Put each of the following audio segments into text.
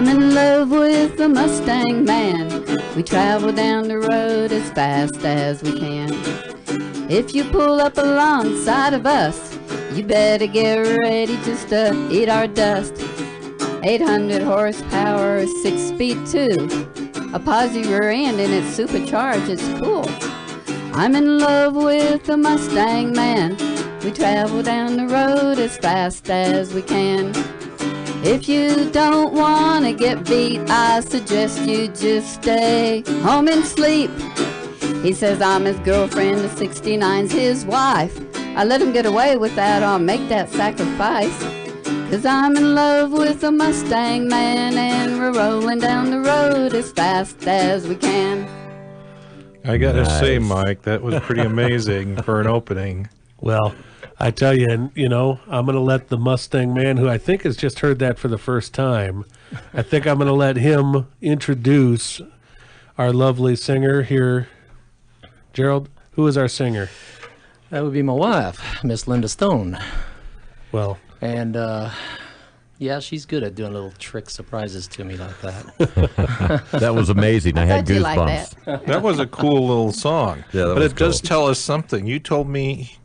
I'm in love with the Mustang man. We travel down the road as fast as we can. If you pull up alongside of us, you better get ready just to eat our dust. 800 horsepower, 6 speed 2. A positive rear end and it's supercharged, it's cool. I'm in love with the Mustang man. We travel down the road as fast as we can. If you don't want to get beat, I suggest you just stay home and sleep. He says I'm his girlfriend, the 69's his wife. I let him get away with that, I'll make that sacrifice. 'Cause I'm in love with the Mustang man, and we're rolling down the road as fast as we can. I gotta say, Mike, that was pretty amazing for an opening. Well, I tell you, and you know, I'm going to let the Mustang man, who I think has just heard that for the first time, I think I'm going to let him introduce our lovely singer here. Gerald, who is our singer? That would be my wife, Miss Linda Stone. Well, and yeah, she's good at doing little trick surprises to me like that. That was amazing. I had Like goosebumps. That was a cool little song. Yeah, that but was it does cool. tell us something. You told me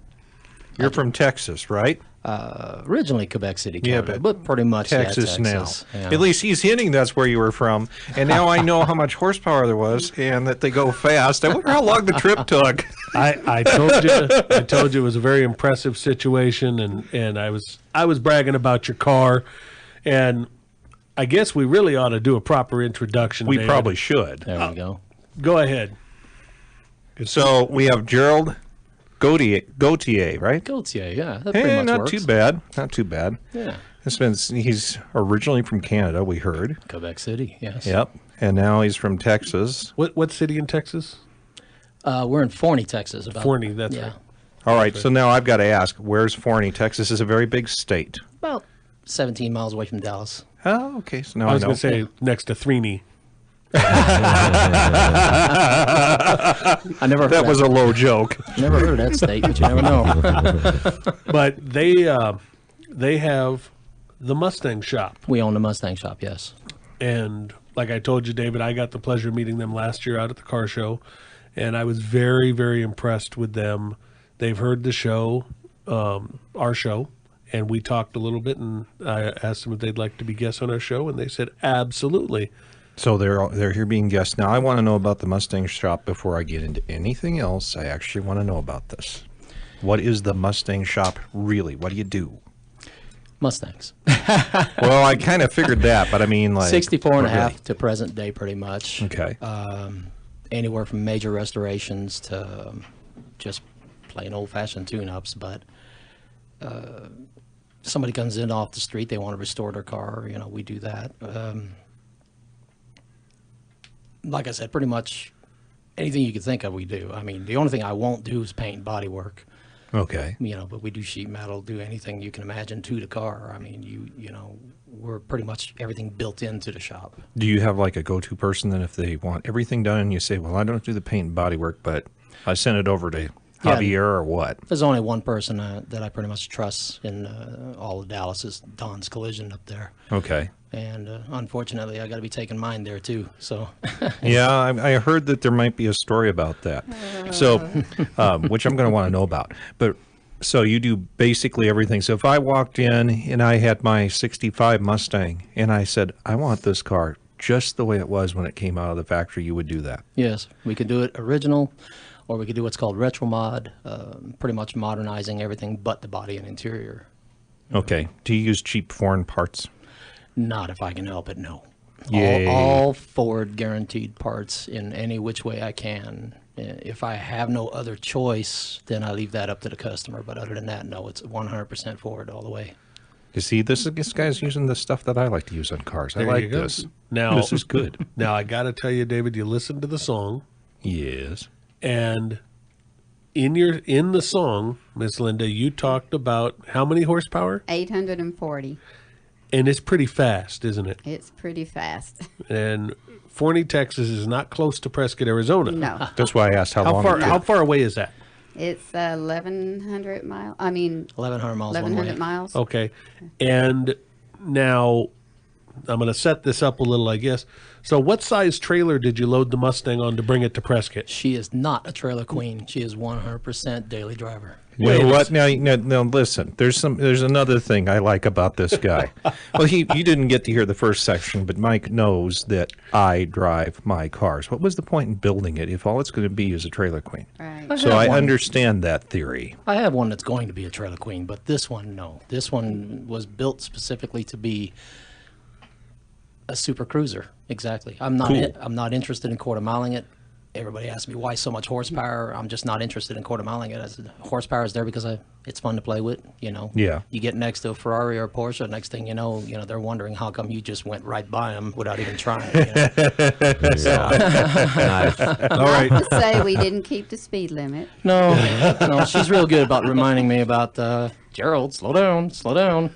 you're from Texas, right? Originally Quebec City, Canada, Yeah, but pretty much Texas now. Yeah. At least he's hinting that's where you were from. And now I know how much horsepower there was and that they go fast. I wonder how long the trip took. I told you it was a very impressive situation, and I was bragging about your car, and I guess we really ought to do a proper introduction. We David. probably should. There we go. Go ahead. So we have Gerald Gautier, right? Gautier, yeah. That pretty much not works. too bad. Not too bad. Yeah. He's originally from Canada, we heard. Quebec City, yes. Yep. And now he's from Texas. What city in Texas? We're in Forney, Texas. Forney, that's right. All right, so now I've got to ask, where's Forney? Texas is a very big state. About 17 miles away from Dallas. Oh, okay. So now I was know. going to say next to Threeney. I never heard that was a low joke. Never heard of that state, but you never know. But they have the Mustang shop. We own the Mustang shop, yes. And like I told you, David, I got the pleasure of meeting them last year out at the car show, and I was very, very impressed with them. They've heard the show, our show, and we talked a little bit, and I asked them if they'd like to be guests on our show, and they said absolutely. So they're here being guests. Now I want to know about the Mustang shop before I get into anything else. I actually want to know about this. What is the Mustang shop really? What do you do? Mustangs. Well, I kind of figured that, but I mean like 64 and a half really? to present day pretty much. Okay. Anywhere from major restorations to just plain old-fashioned tune-ups, but somebody comes in off the street, they want to restore their car, you know, we do that. Like I said, pretty much anything you could think of, we do. I mean, the only thing I won't do is paint body work. Okay. You know, but we do sheet metal, do anything you can imagine to the car. I mean, you know, we're pretty much everything built into the shop. Do you have like a go-to person then if they want everything done and you say, well, I don't do the paint and body work, but I send it over to Javier or what? There's only one person that I pretty much trust in all of Dallas is Don's Collision up there. Okay. And unfortunately, I got to be taking mine there too. So. Yeah, I heard that there might be a story about that. So, which I'm going to want to know about. But so you do basically everything. So if I walked in and I had my 65 Mustang and I said, I want this car just the way it was when it came out of the factory, you would do that? Yes, we could do it original, or we could do what's called retro mod, pretty much modernizing everything but the body and interior. Okay. Do you use cheap foreign parts? Not if I can help it, no. Yay. All Ford guaranteed parts in any which way I can. If I have no other choice, then I leave that up to the customer. But other than that, no, it's 100% Ford all the way. You see, this guy's using the stuff that I like to use on cars. I There you like go. this. Now, This is good. Now, I got to tell you, David, you listened to the song, Yes. and in the song, Miss Linda, you talked about how many horsepower? 840. And it's pretty fast, isn't it? It's pretty fast. And Forney, Texas is not close to Prescott, Arizona. No. That's why I asked how long. How far away is that? It's 1,100 miles. I mean, 1,100 miles one 1,100 way. miles. Okay. And now, I'm going to set this up a little, I guess. So what size trailer did you load the Mustang on to bring it to Prescott? She is not a trailer queen. She is 100% daily driver. You know what? Now, listen. There's another thing I like about this guy. Well, you didn't get to hear the first section, but Mike knows that I drive my cars. What was the point in building it if all it's going to be is a trailer queen? Right. So I understand that theory. I have one that's going to be a trailer queen, but this one, no. This one was built specifically to be a super cruiser. Exactly. I'm not interested in quarter miling it. Everybody asks me why so much horsepower. I'm just not interested in quarter miling it. Horsepower is there because it's fun to play with. You know. Yeah. You get next to a Ferrari or a Porsche. Next thing you know, they're wondering how come you just went right by them without even trying. You know? Nice. All right. To say we didn't keep the speed limit. No, she's real good about reminding me about Gerald. Slow down, slow down.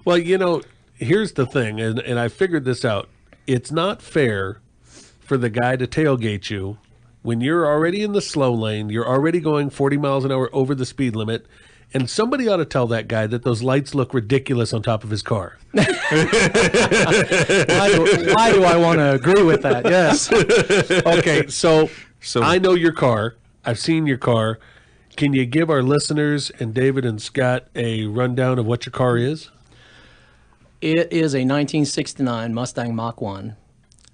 Well, here's the thing, and I figured this out. It's not fair for the guy to tailgate you when you're already in the slow lane, you're already going 40 miles an hour over the speed limit, and somebody ought to tell that guy that those lights look ridiculous on top of his car. Why do I want to agree with that? Yes. Okay, so I know your car. I've seen your car. Can you give our listeners and David and Scott a rundown of what your car is? It is a 1969 Mustang Mach 1.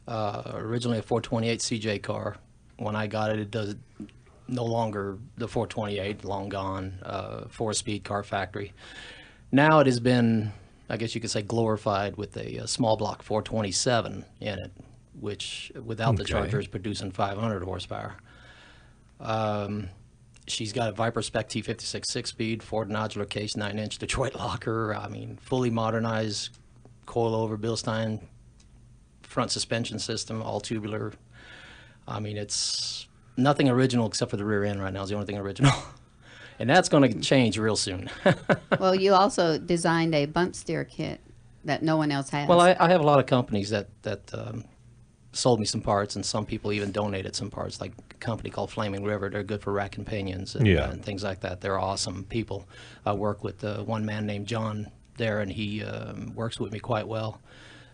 Originally a 428 CJ car. When I got it, it does no longer the 428, long gone, 4-speed car factory. Now it has been, I guess you could say, glorified with a small block 427 in it, which without the Charger is producing 500 horsepower. She's got a Viper Spec T56 6-speed, Ford nodular case, 9-inch Detroit locker. I mean, fully modernized coilover Bilstein front suspension system, all tubular. I mean, it's nothing original except for the rear end right now is the only thing original. And that's going to change real soon. Well, you also designed a bump steer kit that no one else has. Well, I have a lot of companies that sold me some parts, and some people even donated some parts, like a company called Flaming River. They're good for rack and pinions and things like that. They're awesome people. I work with one man named John there, and he works with me quite well.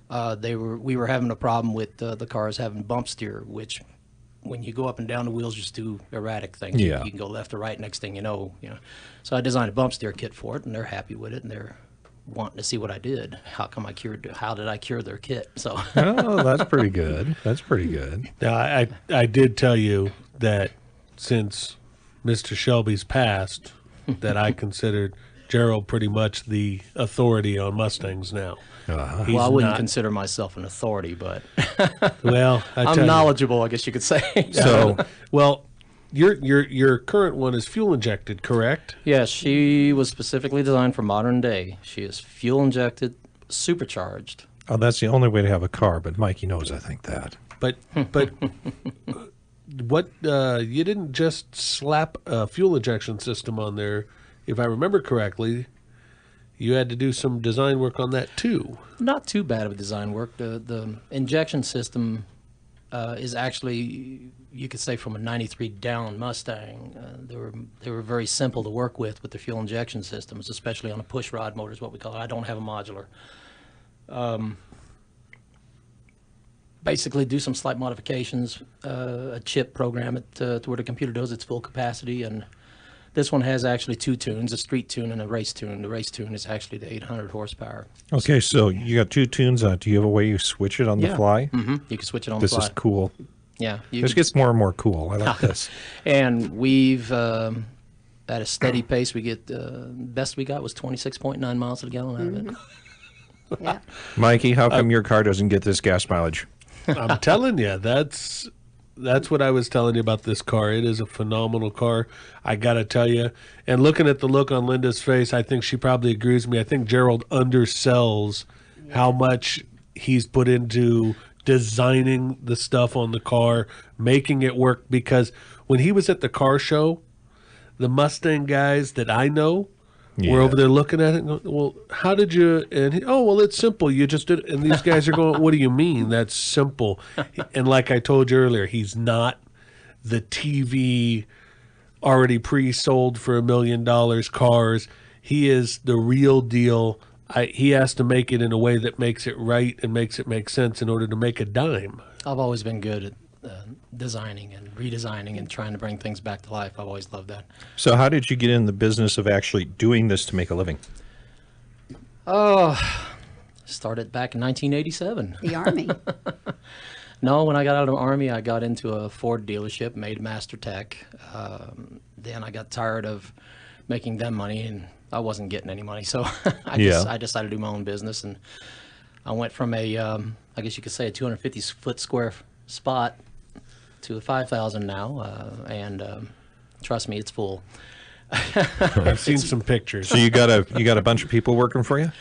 We were having a problem with the cars having bump steer, which when you go up and down, the wheels just do erratic things. Yeah. You can go left or right, next thing you know. So I designed a bump steer kit for it, and they're happy with it, and they're wanting to see what I did. How did I cure their kit? So Oh, that's pretty good. That's pretty good. Now, I did tell you that since Mr. Shelby's passed, that I considered Gerald pretty much the authority on Mustangs now. Uh-huh. well, I wouldn't consider myself an authority, but Well, I'm knowledgeable, I guess you could say. So, Well, your current one is fuel injected, correct? Yes, she was specifically designed for modern day. She is fuel injected, supercharged. that's the only way to have a car, but Mikey knows I think that. But what you didn't just slap a fuel injection system on there, if I remember correctly. You had to do some design work on that too. Not too bad of a design work. The injection system is actually, you could say, from a 93 down Mustang. They were very simple to work with the fuel injection systems, especially on a push rod motor is what we call it. I don't have a modular. Basically do some slight modifications, a chip program it to where the computer does its full capacity, and this one has actually two tunes, a street tune and a race tune. The race tune is actually the 800 horsepower. Okay, so you got two tunes on it. Do you have a way you switch it on the fly? Mm-hmm. You can switch it on This the fly. is cool. Yeah. This gets more and more cool. I like this. And we've, at a steady pace, we get, best we got was 26.9 miles a gallon out of it. Yeah. Mikey, how come your car doesn't get this gas mileage? I'm telling you, that's what I was telling you about this car. It is a phenomenal car. I got to tell you. And looking at the look on Linda's face, I think she probably agrees with me. I think Gerald undersells how much he's put into designing the stuff on the car, making it work. Because when he was at the car show, the Mustang guys that I know were over there looking at it and going, well, how did you? And well, it's simple. You just did it. And these guys are going, what do you mean? That's simple. And like I told you earlier, he's not the TV already pre-sold for $1 million cars. He is the real deal. he has to make it in a way that makes it right and makes it make sense in order to make a dime. I've always been good at designing and redesigning and trying to bring things back to life. I've always loved that. So how did you get in the business of actually doing this to make a living? Oh, started back in 1987. The Army. No, when I got out of the Army, I got into a Ford dealership, made Master Tech. Then I got tired of making them money, and I wasn't getting any money. So I decided to do my own business, and I went from a, I guess you could say, a 250-foot square spot to a 5,000 now, and trust me, it's full. I've seen some pictures. So you got a bunch of people working for you?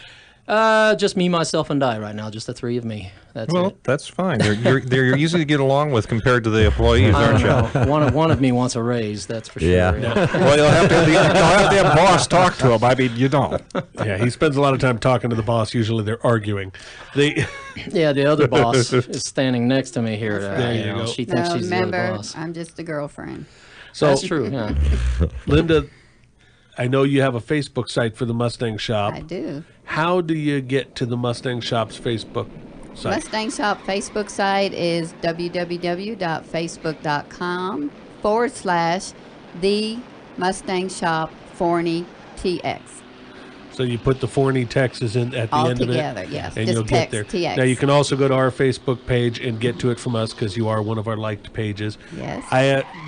Just me, myself, and I right now. Just the three of me. That's Well, it. that's fine. They're easy to get along with compared to the employees, I aren't don't you? know. One of me wants a raise. That's for sure. Yeah. Well, you'll have to have boss talk to him. I mean, you know. Yeah, he spends a lot of time talking to the boss. Usually they're arguing. Yeah, the other boss is standing next to me here. There you go. She thinks No, she's the remember, other boss. I'm just a girlfriend. So, That's true. Yeah. Linda, I know you have a Facebook site for the Mustang Shop. I do. How do you get to the Mustang Shop's Facebook site? Mustang Shop Facebook site is www.facebook.com/the Mustang Shop Forney TX. So you put the Forney Texas in at the All end together, of it, yes. and Just you'll get text there. TX. Now you can also go to our Facebook page and get to it from us because you are one of our liked pages. Yes.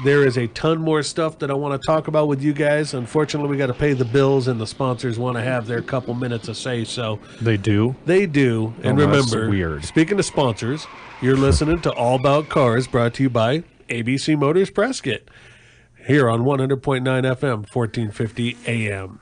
There is a ton more stuff that I want to talk about with you guys. Unfortunately, we got to pay the bills, and the sponsors want to have their couple minutes of say so. They do. They do. And Oh, that's remember, weird. speaking of sponsors, you're listening to All About Cars, brought to you by ABC Motors Prescott, here on 100.9 FM, 1450 AM.